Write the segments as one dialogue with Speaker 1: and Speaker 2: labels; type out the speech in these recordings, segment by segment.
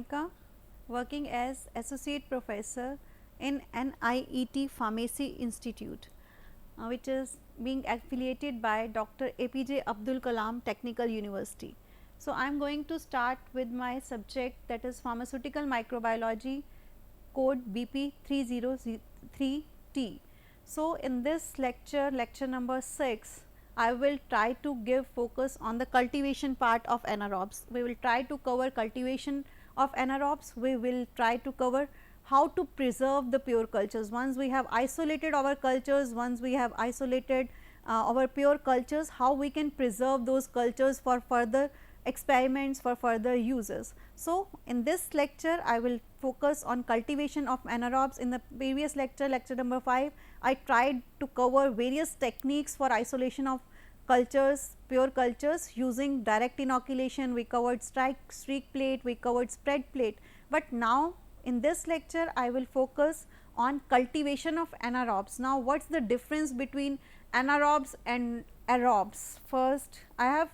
Speaker 1: Monica, working as Associate Professor in NIET Pharmacy Institute, which is being affiliated by Dr. APJ Abdul Kalam Technical University. So, I am going to start with my subject, that is Pharmaceutical Microbiology, code BP 303T. So, in this lecture, lecture number 6, I will try to give focus on the cultivation part of anaerobes. We will try to cover cultivation of anaerobes. We will try to cover how to preserve the pure cultures. Once we have isolated our cultures, once we have isolated our pure cultures, how we can preserve those cultures for further experiments, for further uses. So, in this lecture I will focus on cultivation of anaerobes. In the previous lecture, lecture number 5, I tried to cover various techniques for isolation of cultures, pure cultures using direct inoculation. We covered streak plate, we covered spread plate, but now in this lecture I will focus on cultivation of anaerobes. Now, what is the difference between anaerobes and aerobes? First, I have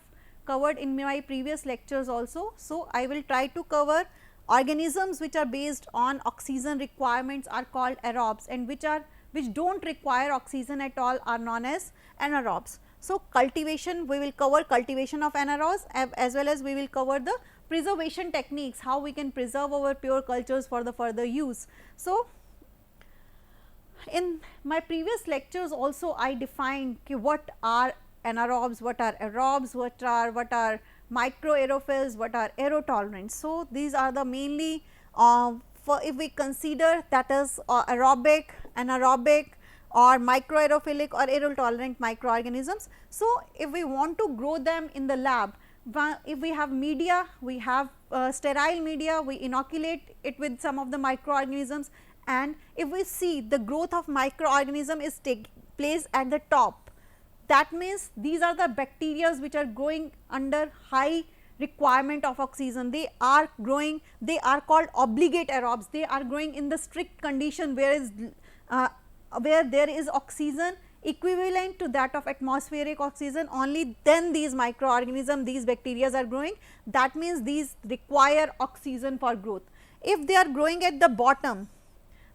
Speaker 1: covered in my previous lectures also. So, I will try to cover organisms which are based on oxygen requirements are called aerobes, and which do not require oxygen at all are known as anaerobes. So, cultivation, we will cover cultivation of anaerobes as well as we will cover the preservation techniques, how we can preserve our pure cultures for the further use. So, in my previous lectures also I defined what are anaerobes, what are aerobes, what are microaerophils, what are aerotolerants. So, these are the mainly for if we consider, that is aerobic, anaerobic or microaerophilic or aerotolerant microorganisms. So, if we want to grow them in the lab, if we have media, we have sterile media, we inoculate it with some of the microorganisms, and if we see the growth of microorganism is take place at the top, that means these are the bacteria which are growing under high requirement of oxygen. They are growing, they are called obligate aerobes. They are growing in the strict condition where there is oxygen equivalent to that of atmospheric oxygen, only then these microorganisms, these bacteria are growing. That means these require oxygen for growth. If they are growing at the bottom,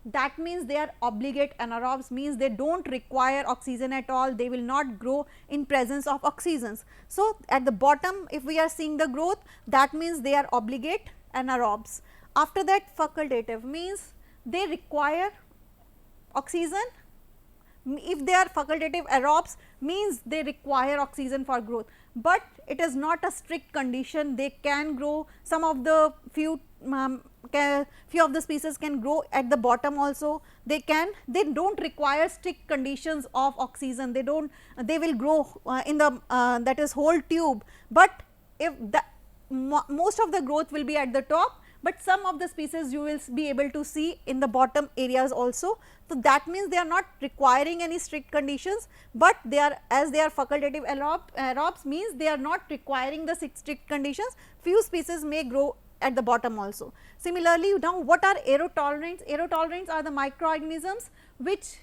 Speaker 1: that means they are obligate anaerobes, means they do not require oxygen at all, they will not grow in presence of oxygens. So, at the bottom if we are seeing the growth, that means they are obligate anaerobes. After that, facultative means they require oxygen. If they are facultative aerobes, means they require oxygen for growth, but it is not a strict condition. They can grow, some of the few of the species can grow at the bottom also. They do not require strict conditions of oxygen, they will grow in the that is whole tube, but if the most of the growth will be at the top, but some of the species you will be able to see in the bottom areas also. So, that means they are not requiring any strict conditions, but they are, as they are facultative aerobes, means they are not requiring the strict conditions. Few species may grow at the bottom also. Similarly, now what are aerotolerants? Aerotolerants are the microorganisms which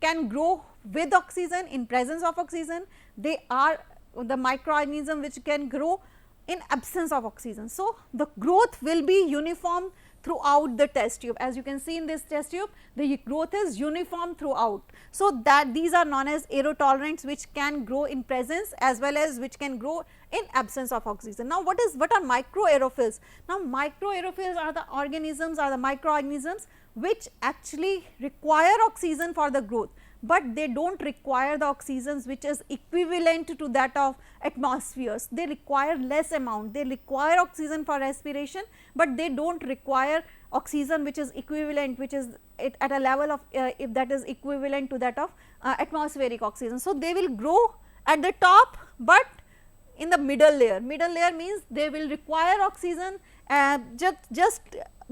Speaker 1: can grow with oxygen, in presence of oxygen. They are the microorganism which can grow in absence of oxygen. So, the growth will be uniform throughout the test tube. As you can see in this test tube, the growth is uniform throughout. So, that these are known as aerotolerants which can grow in presence as well as which can grow in absence of oxygen. Now, what are microaerophils? Now, microaerophils are the organisms, are the microorganisms which actually require oxygen for the growth, but they do not require the oxygens which is equivalent to that of atmospheres. They require less amount, they require oxygen for respiration, but they do not require oxygen which is equivalent, which is at a level of if that is equivalent to that of atmospheric oxygen. So, they will grow at the top, but in the middle layer. Middle layer means they will require oxygen just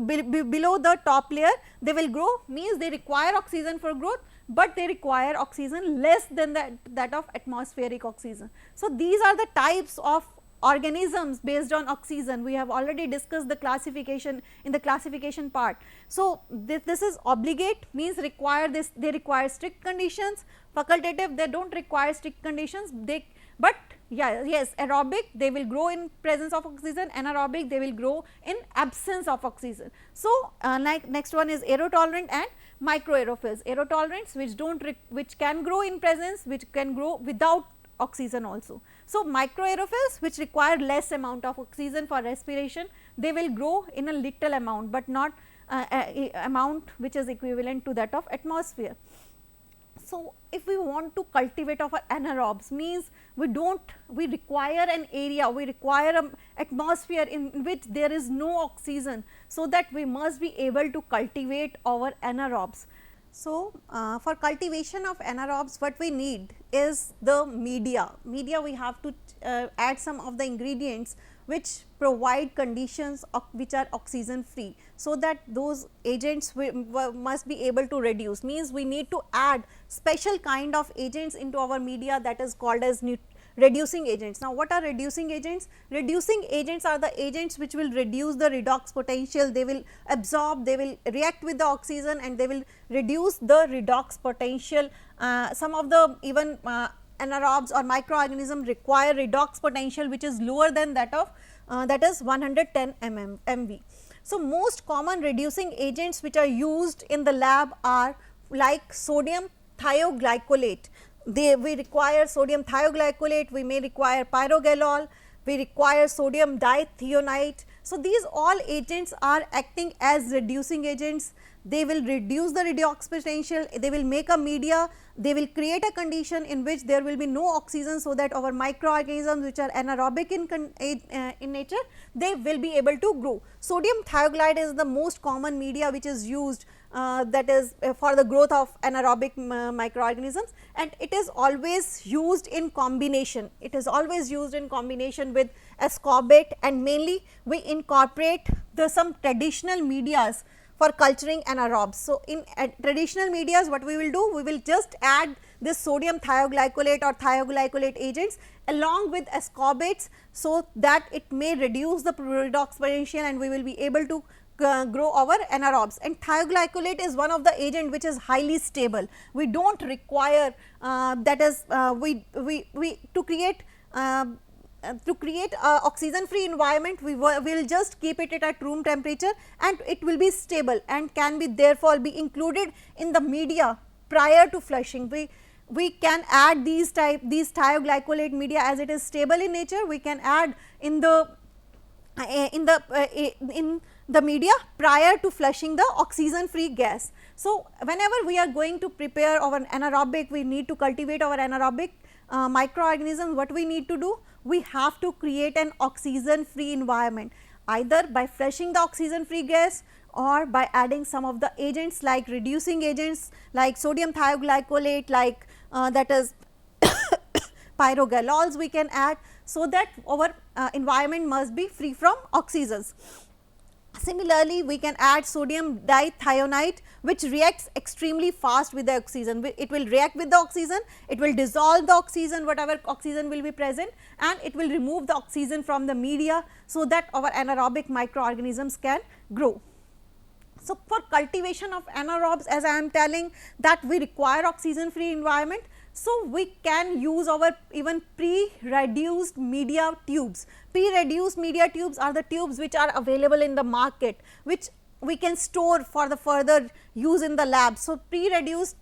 Speaker 1: below the top layer they will grow, means they require oxygen for growth, but they require oxygen less than that of atmospheric oxygen. So, these are the types of organisms based on oxygen. We have already discussed the classification in the classification part. So, this is obligate, means they require strict conditions. Facultative, they do not require strict conditions, but Yeah, yes, aerobic they will grow in presence of oxygen, anaerobic they will grow in absence of oxygen. So, next one is aerotolerant and microaerophils. Aerotolerants which don't which can grow in presence, which can grow without oxygen also. So, microaerophils which require less amount of oxygen for respiration, they will grow in a little amount, but not amount which is equivalent to that of atmosphere. So, if we want to cultivate our anaerobes, means we require an area, we require an atmosphere in which there is no oxygen, so that we must be able to cultivate our anaerobes. So, for cultivation of anaerobes, what we need is the media. Media, we have to add some of the ingredients which provide conditions which are oxygen free, so that those agents must be able to reduce, means we need to add special kind of agents into our media, that is called as reducing agents. Now, what are reducing agents? Reducing agents are the agents which will reduce the redox potential, they will absorb, they will react with the oxygen and they will reduce the redox potential. Some of the even anaerobes or microorganisms require redox potential which is lower than that of that is 110 MV. So, most common reducing agents which are used in the lab are like sodium thioglycolate. We require sodium thioglycolate, we may require pyrogalol, we require sodium dithionite. So, these all agents are acting as reducing agents. They will reduce the redox potential, they will make a media, they will create a condition in which there will be no oxygen, so that our microorganisms which are anaerobic in nature, they will be able to grow. Sodium thioglycolate is the most common media which is used, that is for the growth of anaerobic microorganisms, and it is always used in combination. It is always used in combination with ascorbate, and mainly we incorporate some traditional medias for culturing anaerobes. So, in traditional medias, what we will do, we will just add this sodium thioglycolate or thioglycolate agents along with ascorbates, so that it may reduce the redox potential and we will be able to grow our anaerobes. And thioglycolate is one of the agent which is highly stable. We do not require that is to create oxygen free environment, we will just keep it at room temperature and it will be stable and can be therefore be included in the media prior to flushing. We can add these thioglycolate media, as it is stable in nature, we can add in the media prior to flushing the oxygen free gas. So, whenever we are going to prepare our anaerobic, we need to cultivate our anaerobic microorganisms, what we need to do? We have to create an oxygen free environment, either by flushing the oxygen free gas or by adding some of the agents like reducing agents like sodium thioglycolate, like that is pyrogalols we can add, so that our environment must be free from oxygens. Similarly, we can add sodium dithionite, which reacts extremely fast with the oxygen. It will react with the oxygen, it will dissolve the oxygen, whatever oxygen will be present, and it will remove the oxygen from the media, so that our anaerobic microorganisms can grow. So, for cultivation of anaerobes, as I am telling that we require oxygen free environment. So, we can use our even pre-reduced media tubes. Pre-reduced media tubes are the tubes which are available in the market, which we can store for the further use in the lab. So, pre-reduced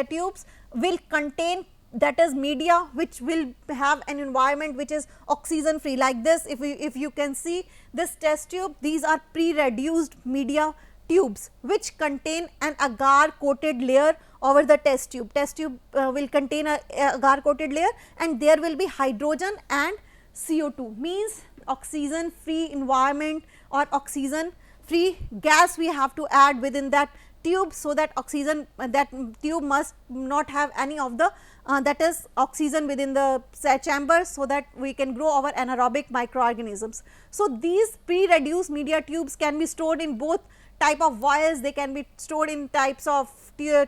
Speaker 1: tubes will contain, that is media which will have an environment which is oxygen free, like this. If you can see this test tube, these are pre-reduced media tubes which contain an agar coated layer over the test tube. Test tube will contain a agar coated layer, and there will be hydrogen and CO2, means oxygen free environment or oxygen free gas we have to add within that tube, so that oxygen that tube must not have any of the that is oxygen within the chamber, so that we can grow our anaerobic microorganisms. So, these pre-reduced media tubes can be stored in both type of vials, they can be stored in types of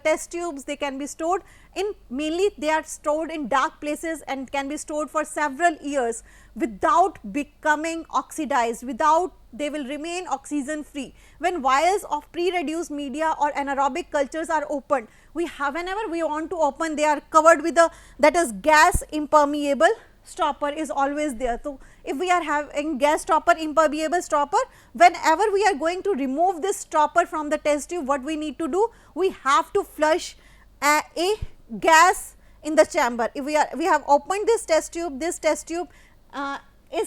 Speaker 1: test tubes, they can be stored in, mainly they are stored in dark places and can be stored for several years without becoming oxidized, without, they will remain oxygen free. When vials of pre-reduced media or anaerobic cultures are opened, we have, whenever we want to open, they are covered with a, that is gas impermeable stopper is always there. So, if we are having gas stopper, impermeable stopper, whenever we are going to remove this stopper from the test tube, what we need to do? We have to flush a gas in the chamber. If we have opened this test tube is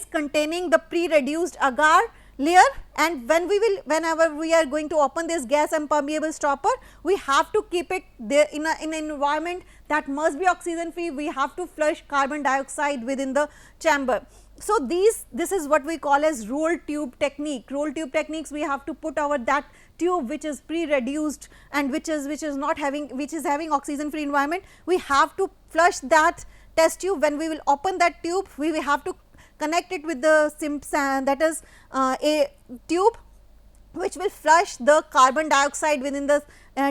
Speaker 1: containing the pre-reduced agar layer, and whenever we are going to open this gas impermeable stopper, we have to keep it there in an environment that must be oxygen free. We have to flush carbon dioxide within the chamber. So, this is what we call as roll tube technique. Roll tube techniques, we have to put our that tube which is pre-reduced and which is not having, which is having oxygen free environment. We have to flush that test tube. When we will open that tube, we will have to connect it with the that is a tube which will flush the carbon dioxide within the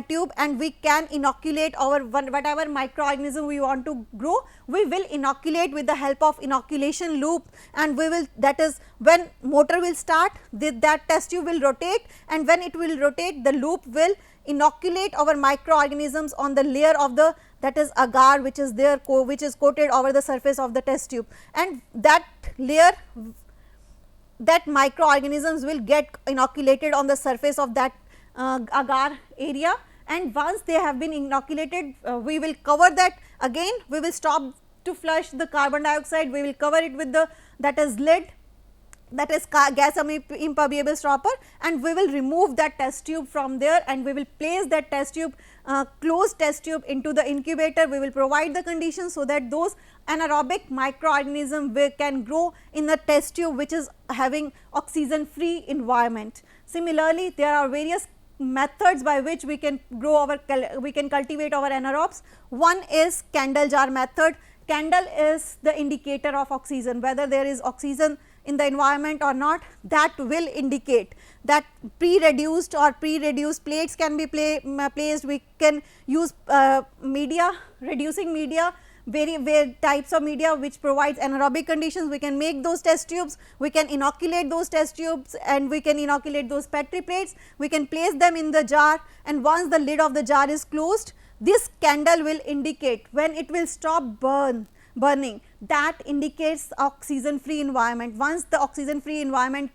Speaker 1: tube, and we can inoculate our whatever microorganism we want to grow, we will inoculate with the help of inoculation loop, and we will, that is when motor will start, that test tube will rotate, and when it will rotate, the loop will inoculate our microorganisms on the layer of the, that is agar, which is there, which is coated over the surface of the test tube, and that layer, that microorganisms will get inoculated on the surface of that agar area, and once they have been inoculated, we will cover that again, we will stop to flush the carbon dioxide, we will cover it with the, that is lid, that is gas impermeable stopper, and we will remove that test tube from there, and we will place that test tube, closed test tube into the incubator. We will provide the conditions so that those anaerobic microorganisms can grow in the test tube which is having oxygen free environment. Similarly, there are various methods by which we can grow our, we can cultivate our anaerobes. One is candle jar method. Candle is the indicator of oxygen, whether there is oxygen in the environment or not, that will indicate that pre-reduced or pre-reduced plates can be placed. We can use media, reducing media, various types of media which provides anaerobic conditions. We can make those test tubes, we can inoculate those test tubes, and we can inoculate those Petri plates, we can place them in the jar, and once the lid of the jar is closed, this candle will indicate when it will stop burning, that indicates oxygen free environment. Once the oxygen free environment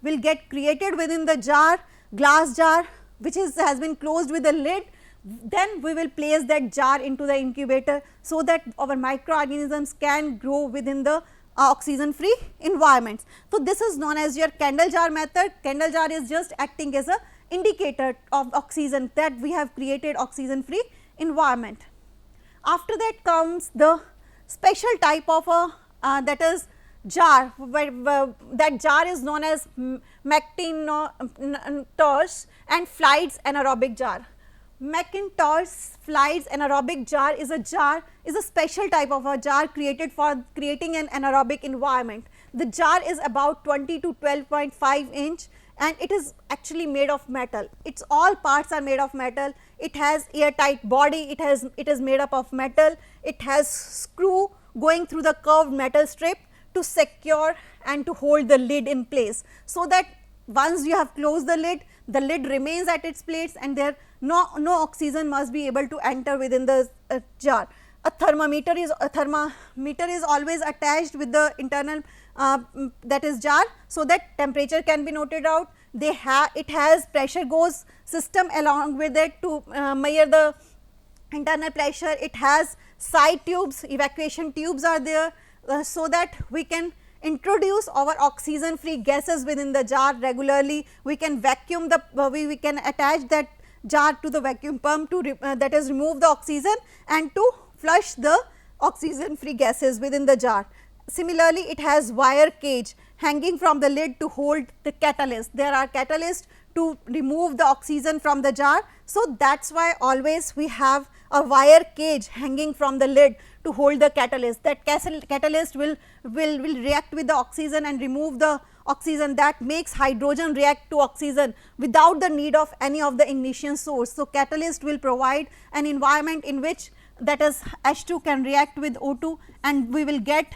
Speaker 1: will get created within the jar, glass jar which has been closed with a lid, then we will place that jar into the incubator so that our microorganisms can grow within the oxygen free environments. So, this is known as your candle jar method. Candle jar is just acting as a indicator of oxygen, that we have created oxygen free environment. After that comes the special type of a that is jar, that jar is known as McIntosh and Flight's anaerobic jar. McIntosh Flight's anaerobic jar is a special type of a jar created for creating an anaerobic environment. The jar is about 20 to 12.5 inch and it is actually made of metal. Its all parts are made of metal. It has airtight body, it is made up of metal, it has screw going through the curved metal strip to secure and to hold the lid in place, so that once you have closed the lid remains at its place and there no oxygen must be able to enter within the jar. A thermometer is always attached with the internal that is jar, so that temperature can be noted out. It has pressure gauge system along with it to measure the internal pressure. It has side tubes, evacuation tubes are there, so that we can introduce our oxygen free gases within the jar regularly. We can vacuum the we can attach that jar to the vacuum pump to that is remove the oxygen and to flush the oxygen free gases within the jar. Similarly, it has wire cage hanging from the lid to hold the catalyst. There are catalysts to remove the oxygen from the jar. So, that is why always we have a wire cage hanging from the lid to hold the catalyst. That catalyst will react with the oxygen and remove the oxygen, that makes hydrogen react to oxygen without the need of any of the ignition source. So, catalyst will provide an environment in which that is H2 can react with O2 and we will get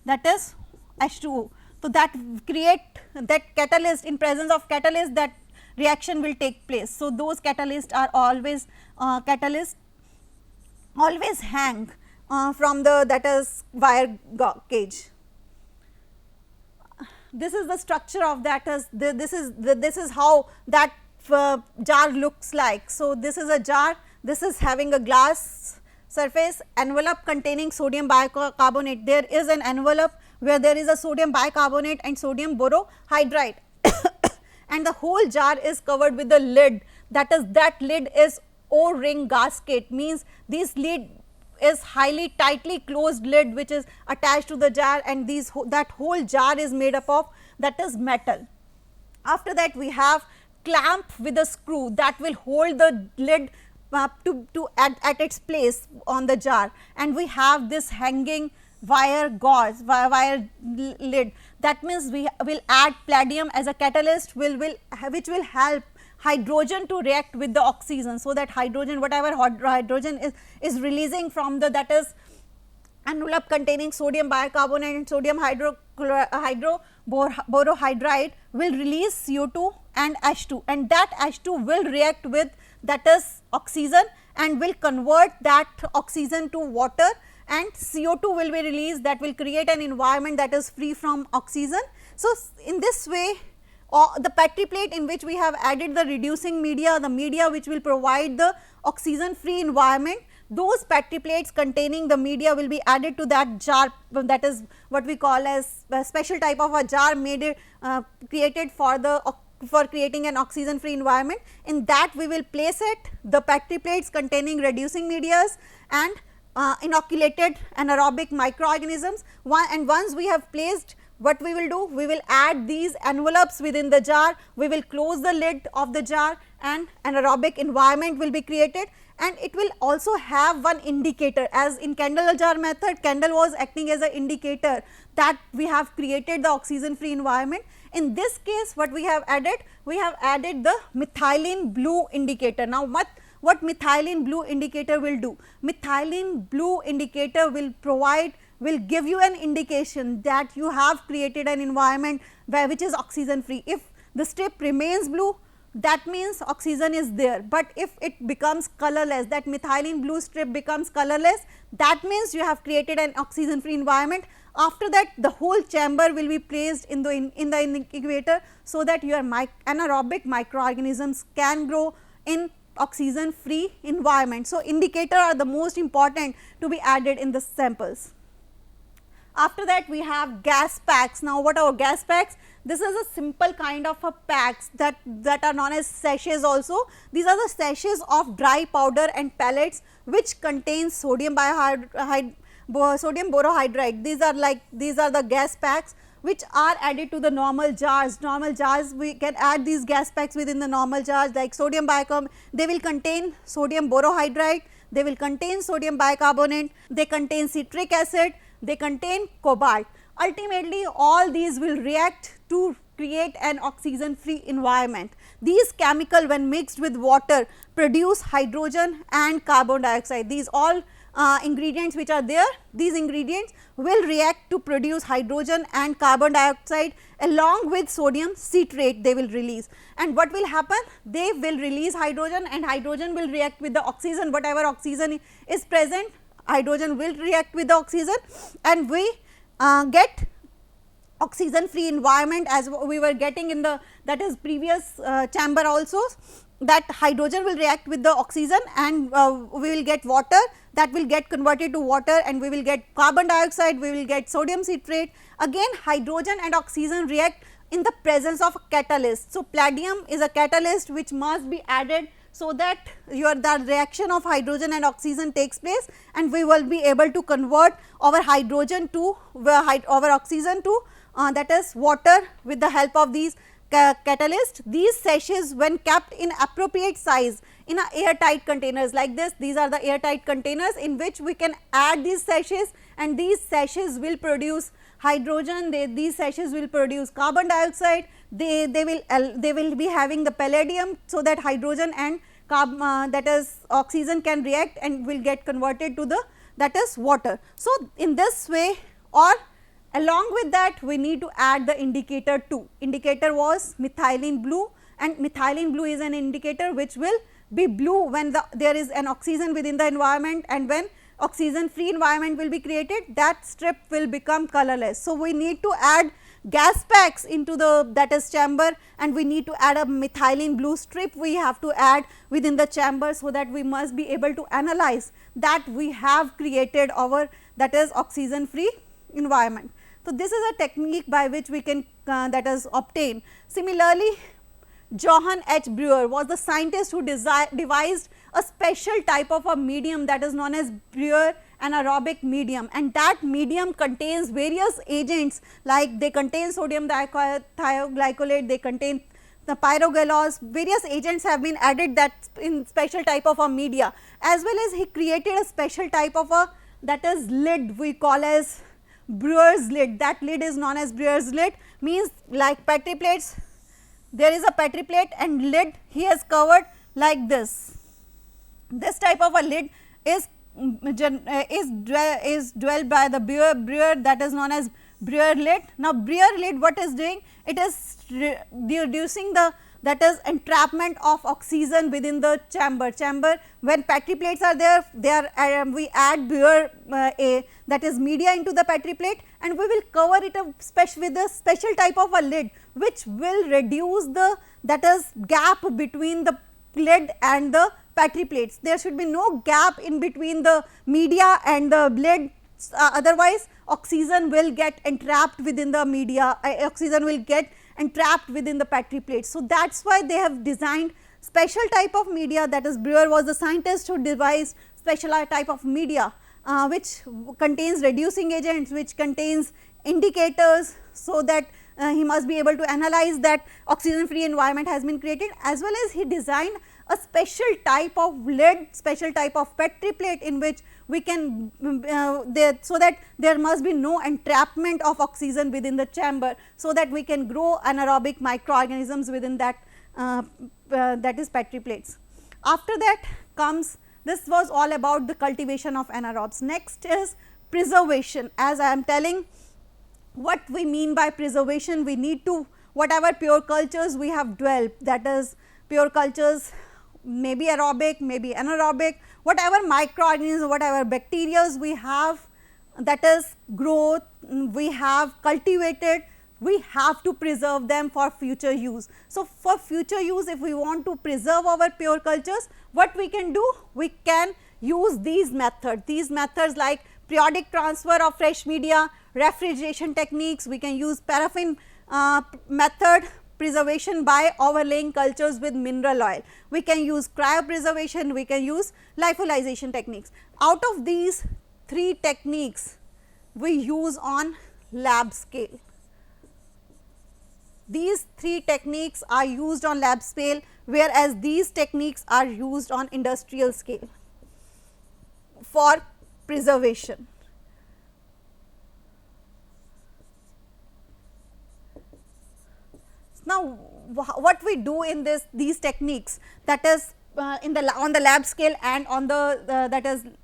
Speaker 1: that is H2O. So, that create that catalyst, in presence of catalyst, that reaction will take place. So, those catalysts are always always hang from the that is wire cage. This is the structure of that is this is how that jar looks like. So, this is a jar, this is having a glass surface envelope containing sodium bicarbonate. There is an envelope where there is a sodium bicarbonate and sodium borohydride and the whole jar is covered with the lid, that is that lid is O-ring gasket, means this lid is highly tightly closed lid which is attached to the jar, and these that whole jar is made up of that is metal. After that we have clamp with a screw that will hold the lid at its place on the jar, and we have this hanging wire gauze wire lid, that means we will add palladium as a catalyst which will help hydrogen to react with the oxygen. So, that hydrogen whatever hydrogen is releasing from the that is envelope containing sodium bicarbonate and sodium borohydride will release CO2 and H2, and that H2 will react with that is oxygen and will convert that oxygen to water, and CO2 will be released that will create an environment that is free from oxygen. So, in this way the Petri plate in which we have added the reducing media, the media which will provide the oxygen free environment, those Petri plates containing the media will be added to that jar, that is what we call as a special type of a jar made created for creating an oxygen free environment. In that we will place it the Petri plates containing reducing medias and inoculated anaerobic microorganisms, and once we have placed, what we will do, we will add these envelopes within the jar, we will close the lid of the jar and anaerobic environment will be created, and it will also have one indicator, as in candle jar method candle was acting as an indicator that we have created the oxygen free environment. In this case what we have added the methylene blue indicator. Now, what methylene blue indicator will do? Methylene blue indicator will give you an indication that you have created an environment which is oxygen free. If the strip remains blue, that means oxygen is there, but if it becomes colorless, that methylene blue strip becomes colorless, that means you have created an oxygen free environment. After that the whole chamber will be placed in the incubator, so that your anaerobic microorganisms can grow in oxygen free environment. So, indicators are the most important to be added in the samples. After that we have gas packs. Now, what are gas packs? This is a simple kind of a packs that are known as sachets also. These are the sachets of dry powder and pellets which contain sodium borohydride. These are the gas packs which are added to the normal jars. Normal jars we can add these gas packs within the normal jars, like sodium bicarbonate, they will contain sodium borohydride, they will contain sodium bicarbonate, they contain citric acid, they contain cobalt. Ultimately all these will react to create an oxygen free environment. These chemical when mixed with water produce hydrogen and carbon dioxide. These all ingredients which are there, these ingredients will react to produce hydrogen and carbon dioxide along with sodium citrate they will release. And what will happen? They will release hydrogen and hydrogen will react with the oxygen, whatever oxygen is present, hydrogen will react with the oxygen, and we get oxygen free environment as we were getting in the that is previous chamber also, that hydrogen will react with the oxygen and we will get water that will get converted to water, and we will get carbon dioxide, we will get sodium citrate. Again hydrogen and oxygen react in the presence of a catalyst. So, palladium is a catalyst which must be added, so that the reaction of hydrogen and oxygen takes place, and we will be able to convert our hydrogen to our oxygen to that is water with the help of these catalysts. These sachets when kept in appropriate size in a airtight containers like this, these are the airtight containers in which we can add these sachets, and these sachets will produce hydrogen, these sachets will produce carbon dioxide, they will be having the palladium, so that hydrogen and that is oxygen can react and will get converted to the that is water. So, in this way, or along with that we need to add the indicator too. Indicator was methylene blue, and methylene blue is an indicator which will be blue when there is an oxygen within the environment, and when oxygen free environment will be created, that strip will become colorless. So, we need to add gas packs into the that is chamber, and we need to add a methylene blue strip we have to add within the chamber, so that we must be able to analyze that we have created our that is oxygen free environment. So, this is a technique by which we can that is obtain. Similarly, Johann H. Breuer was the scientist who devised a special type of a medium that is known as Breuer anaerobic medium, and that medium contains various agents, like they contain sodium thioglycolate, they contain the pyrogallose, various agents have been added that in special type of a media, as well as he created a special type of a that is lid we call as Breuer's lid. That lid is known as Breuer's lid, means like petri plates, there is a petri plate and lid he has covered like this. This type of a lid is dwelled by the Breuer, that is known as Breuer lid. Now, Breuer lid what is doing? It is reducing the that is entrapment of oxygen within the chamber. When petri plates are there, we add Breuer that is media into the petri plate, and we will cover it with a special type of a lid, which will reduce the that is gap between the lid and the petri plates. There should be no gap in between the media and the lid, otherwise oxygen will get entrapped within the media, oxygen will get entrapped within the petri plates. So, that is why they have designed special type of media, that is Breuer was the scientist who devised special type of media which contains reducing agents, which contains indicators, so that he must be able to analyze that oxygen free environment has been created, as well as he designed a special type of lid, special type of petri plate in which we can so that there must be no entrapment of oxygen within the chamber, so that we can grow anaerobic microorganisms within that that is petri plates. After that comes, this was all about the cultivation of anaerobes. Next is preservation. As I am telling, what we mean by preservation, we need to whatever pure cultures we have developed, that is pure cultures, maybe aerobic, maybe anaerobic, whatever microorganisms, whatever bacteria we have, that is growth, we have cultivated, we have to preserve them for future use. So, for future use, if we want to preserve our pure cultures, what we can do? We can use these methods like periodic transfer of fresh media, refrigeration techniques, we can use paraffin method, preservation by overlaying cultures with mineral oil, we can use cryopreservation, we can use lyophilization techniques. Out of these 3 techniques we use on lab scale. These 3 techniques are used on lab scale, whereas these techniques are used on industrial scale for preservation. Now, what we do in these techniques, that is on the lab scale and on the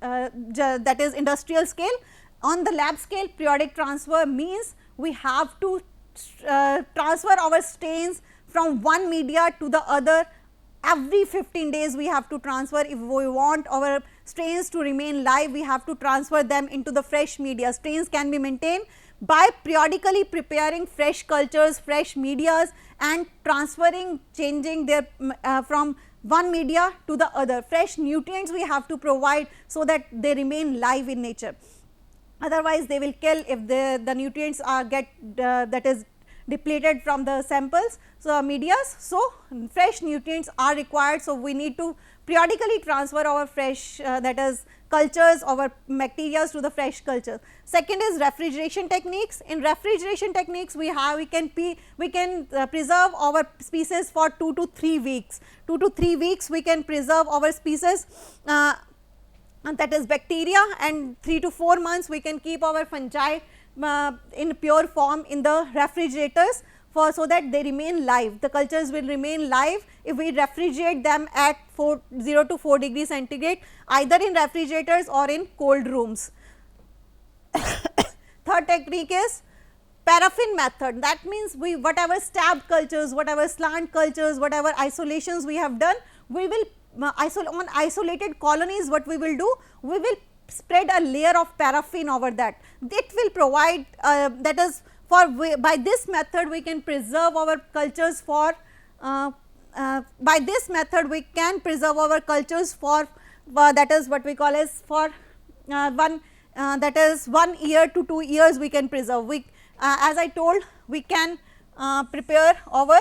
Speaker 1: that is industrial scale. On the lab scale, periodic transfer means we have to transfer our strains from one media to the other. Every 15 days we have to transfer. If we want our strains to remain live, we have to transfer them into the fresh media. Strains can be maintained by periodically preparing fresh cultures, fresh medias, and transferring, changing their from one media to the other. Fresh nutrients we have to provide, so that they remain live in nature, otherwise they will kill if the nutrients are that is depleted from the samples. So, medias, so fresh nutrients are required. So, we need to periodically transfer our fresh that is cultures, our bacteria to the fresh culture. Second is refrigeration techniques. In refrigeration techniques, we can preserve our species for 2 to 3 weeks. 2 to 3 weeks we can preserve our species, and that is bacteria, and 3 to 4 months we can keep our fungi in pure form in the refrigerators, so that they remain live. The cultures will remain live if we refrigerate them at 0 to 4 degrees centigrade, either in refrigerators or in cold rooms. Third technique is paraffin method. That means we whatever stabbed cultures, whatever slant cultures, whatever isolations we have done, we will on isolated colonies, what we will do? We will spread a layer of paraffin over that. It will provide that is for by this method we can preserve our cultures for by this method we can preserve our cultures for that is what we call as for one that is 1 year to 2 years we can preserve. We as I told, we can prepare our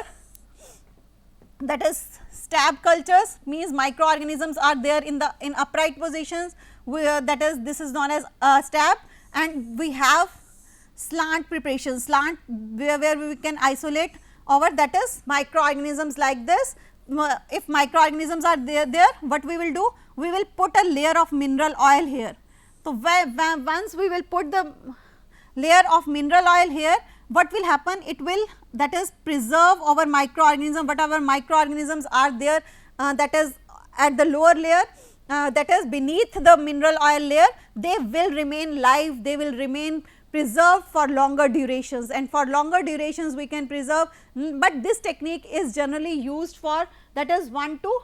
Speaker 1: that is stab cultures, means microorganisms are there in the in upright positions, where that is this is known as stab, and we have slant preparation, slant where we can isolate our that is microorganisms like this. If microorganisms are there, what we will do, we will put a layer of mineral oil here. So, once we will put the layer of mineral oil here, what will happen, it will that is preserve our microorganism, whatever microorganisms are there that is at the lower layer that is beneath the mineral oil layer, they will remain live, they will remain preserved for longer durations, and for longer durations we can preserve, but this technique is generally used for that is 1 to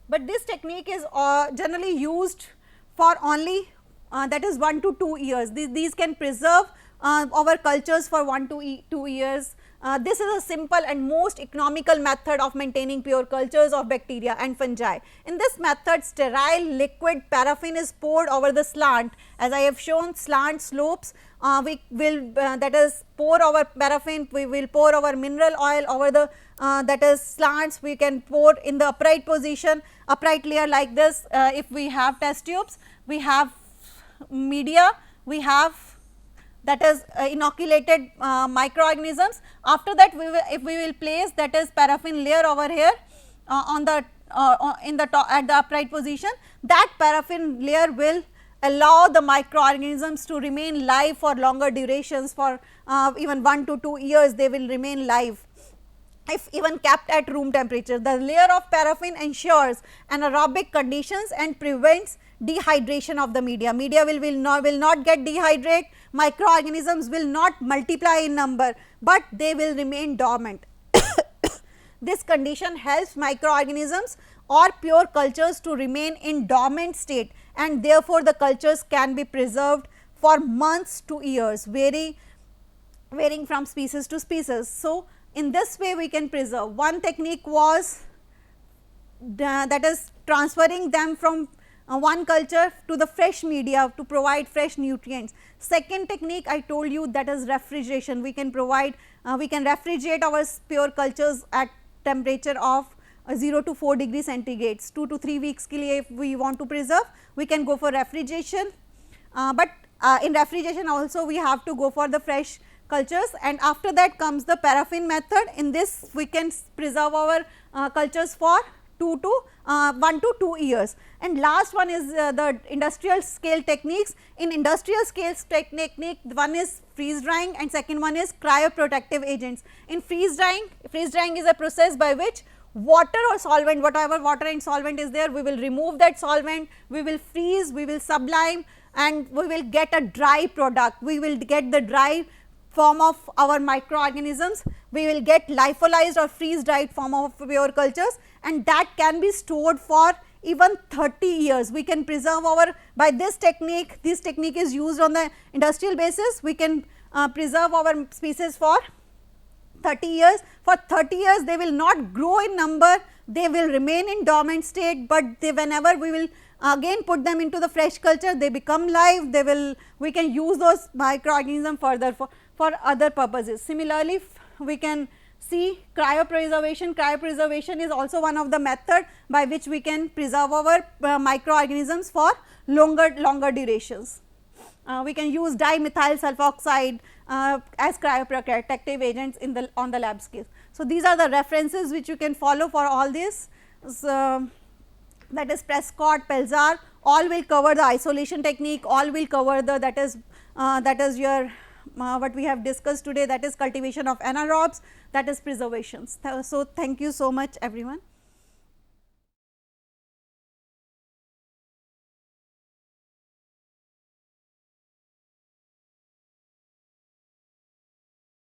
Speaker 1: but this technique is generally used for only that is 1 to 2 years. These can preserve our cultures for 1 to 2 years. This is a simple and most economical method of maintaining pure cultures of bacteria and fungi. In this method, sterile liquid paraffin is poured over the slant. As I have shown, slant slopes, we will that is pour our paraffin, we will pour our mineral oil over the that is slants, we can pour in the upright position, upright layer like this. If we have test tubes, we have media, we have that is inoculated microorganisms. After that, we will, if we will place that is paraffin layer over here on the in the top at the upright position, that paraffin layer will allow the microorganisms to remain live for longer durations, for even 1 to 2 years they will remain live. If even kept at room temperature, the layer of paraffin ensures anaerobic conditions and prevents dehydration of the media. Media will not get dehydrated, microorganisms will not multiply in number, but they will remain dormant. This condition helps microorganisms or pure cultures to remain in dormant state, and therefore the cultures can be preserved for months to years, varying from species to species. So, in this way we can preserve. One technique was that is transferring them from one culture to the fresh media to provide fresh nutrients. Second technique I told you, that is refrigeration. We can provide we can refrigerate our pure cultures at temperature of 0 to 4 degree centigrade. 2 to 3 weeks ke liye if we want to preserve, we can go for refrigeration, but in refrigeration also we have to go for the fresh cultures, and after that comes the paraffin method. In this we can preserve our cultures for 1 to 2 years. And last one is the industrial scale techniques. In industrial scale technique, one is freeze drying and second one is cryoprotective agents. In freeze drying is a process by which water or solvent, whatever water and solvent is there, we will remove that solvent, we will freeze, we will sublime, and we will get a dry product. We will get the dry form of our microorganisms, we will get lyophilized or freeze dried form of pure cultures, and that can be stored for even 30 years. We can preserve our, by this technique is used on the industrial basis, we can preserve our species for 30 years. For 30 years they will not grow in number, they will remain in dormant state, but they, whenever we will again put them into the fresh culture, they become live, they will, we can use those microorganisms further for other purposes. Similarly, we can see cryopreservation. Cryopreservation is also one of the method by which we can preserve our microorganisms for longer durations. We can use dimethyl sulfoxide as cryoprotective agents in the on the lab scale. So, these are the references which you can follow for all this. So, that is Prescott, Pelzar, all will cover the isolation technique, all will cover the that is your what we have discussed today, that is cultivation of anaerobes, that is preservations. So, thank you so much everyone.